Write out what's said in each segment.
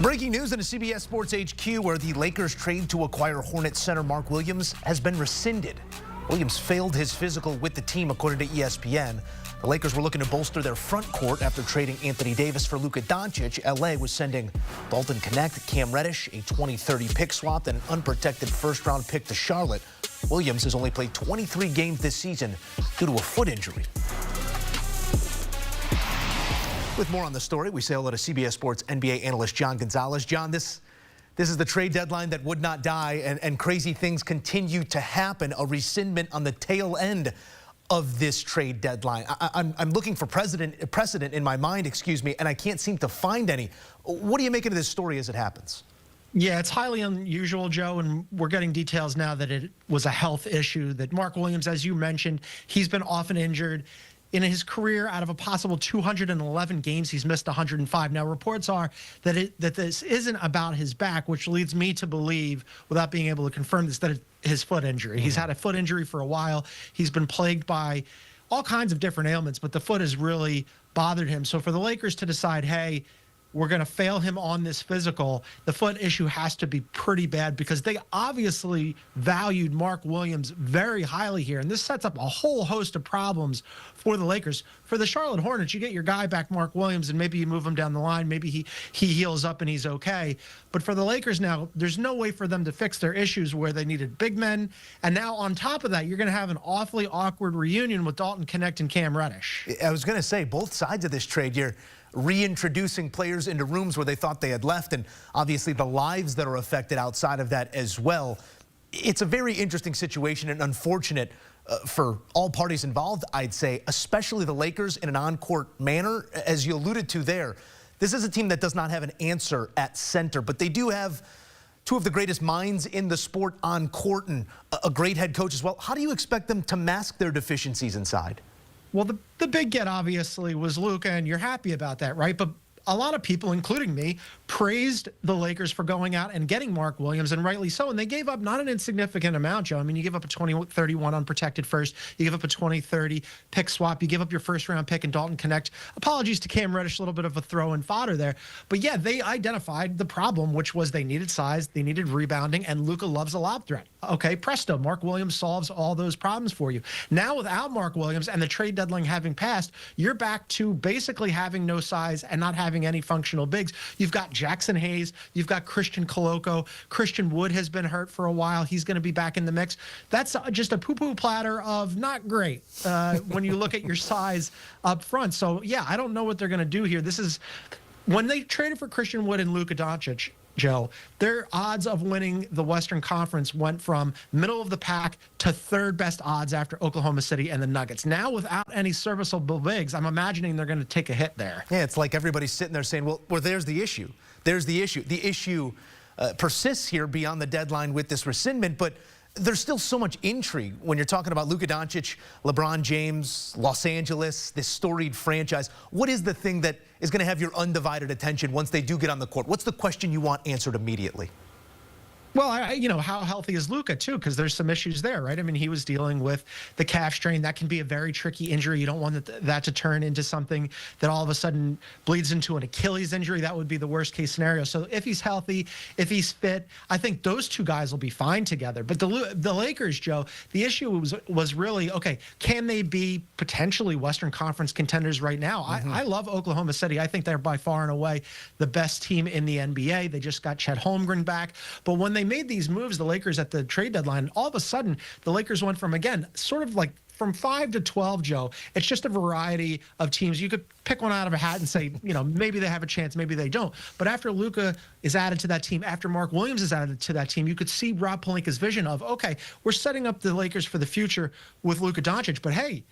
Breaking news in a CBS Sports HQ, where the Lakers trade to acquire Hornets center Mark Williams has been rescinded. Williams failed his physical with the team, according to ESPN. The Lakers were looking to bolster their front court after trading Anthony Davis for Luka Doncic. LA was sending Dalton Knecht, Cam Reddish, a 2030 pick swap, and an unprotected first-round pick to Charlotte. Williams has only played 23 games this season due to a foot injury. With more on the story, we say hello to CBS Sports NBA analyst John Gonzalez. John, this is the trade deadline that would not die, and crazy things continue to happen. A rescindment on the tail end of this trade deadline. I'm looking for precedent in my mind, and I can't seem to find any. What do you make of this story as it happens? Yeah, it's highly unusual, Joe, and we're getting details now that it was a health issue, that Mark Williams, as you mentioned, he's been often injured. In his career, out of a possible 211 games, he's missed 105. Now, reports are that this isn't about his back, which leads me to believe, without being able to confirm this, that it's his foot injury. He's had a foot injury for a while. He's been plagued by all kinds of different ailments, but the foot has really bothered him. So for the Lakers to decide, hey, we're going to fail him on this physical, the foot issue has to be pretty bad, because they obviously valued Mark Williams very highly here. And this sets up a whole host of problems for the Lakers. For the Charlotte Hornets, you get your guy back, Mark Williams, and maybe you move him down the line. Maybe he heals up and he's okay. But for the Lakers now, there's no way for them to fix their issues where they needed big men. And now on top of that, you're going to have an awfully awkward reunion with Dalton Knecht and Cam Reddish. I was going to say, both sides of this trade, you're reintroducing players into rooms where they thought they had left, and obviously the lives that are affected outside of that as well. It's a very interesting situation and unfortunate for all parties involved, I'd say, especially the Lakers in an on-court manner. As you alluded to there, this is a team that does not have an answer at center, but they do have two of the greatest minds in the sport on court and a great head coach as well. How do you expect them to mask their deficiencies inside? Well, the big get, obviously, was Luka, and you're happy about that, right? But a lot of people, including me, praised the Lakers for going out and getting Mark Williams, and rightly so. And they gave up not an insignificant amount, Joe. I mean, you give up a 2031 unprotected first. You give up a 2030 pick swap. You give up your first-round pick in Dalton Knecht. Apologies to Cam Reddish, a little bit of a throw and fodder there. But, yeah, they identified the problem, which was they needed size, they needed rebounding, and Luka loves a lob threat. Okay, presto, Mark Williams solves all those problems for you. Now, without Mark Williams and the trade deadline having passed, you're back to basically having no size and not having any functional bigs. You've got Jackson Hayes. You've got Christian Koloko. Christian Wood has been hurt for a while. He's going to be back in the mix. That's just a poo-poo platter of not great when you look at your size up front. So, yeah, I don't know what they're going to do here. This is when they traded for Christian Wood and Luka Doncic, Joe, their odds of winning the Western Conference went from middle of the pack to third best odds after Oklahoma City and the Nuggets. Now, without any serviceable bigs, I'm imagining they're going to take a hit there. Yeah, it's like everybody's sitting there saying, well, there's the issue. There's the issue. The issue persists here beyond the deadline with this rescindment, but there's still so much intrigue when you're talking about Luka Doncic, LeBron James, Los Angeles, this storied franchise. What is the thing that is going to have your undivided attention once they do get on the court? What's the question you want answered immediately? Well, how healthy is Luka, too? Because there's some issues there, right? I mean, he was dealing with the calf strain. That can be a very tricky injury. You don't want that to turn into something that all of a sudden bleeds into an Achilles injury. That would be the worst case scenario. So if he's healthy, if he's fit, I think those two guys will be fine together. But the Lakers, Joe, the issue was really, okay, can they be potentially Western Conference contenders right now? I love Oklahoma City. I think they're by far and away the best team in the NBA. They just got Chet Holmgren back. But when they made these moves, the Lakers at the trade deadline, all of a sudden the Lakers went from, again, sort of like from 5 to 12, Joe. It's just a variety of teams. You could pick one out of a hat and say, maybe they have a chance, maybe they don't. But after Luka is added to that team, after Mark Williams is added to that team, you could see Rob Pelinka's vision of, okay, we're setting up the Lakers for the future with Luka Doncic, but hey,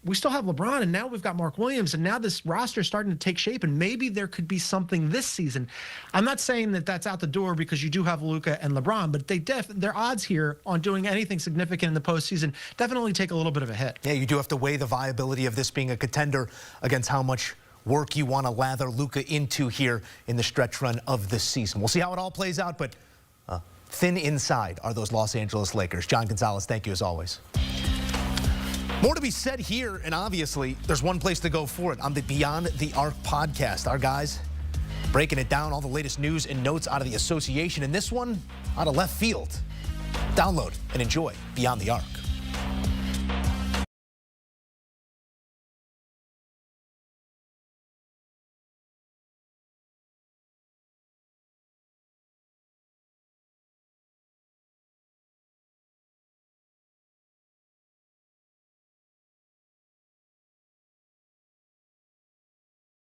we still have LeBron, and now we've got Mark Williams, and now this roster is starting to take shape, and maybe there could be something this season. I'm not saying that that's out the door because you do have Luka and LeBron, but their odds here on doing anything significant in the postseason definitely take a little bit of a hit. Yeah, you do have to weigh the viability of this being a contender against how much work you want to lather Luka into here in the stretch run of this season. We'll see how it all plays out, but thin inside are those Los Angeles Lakers. John Gonzalez, thank you as always. More to be said here, and obviously, there's one place to go for it on the Beyond the Arc podcast. Our guys breaking it down, all the latest news and notes out of the association, and this one out of left field. Download and enjoy Beyond the Arc.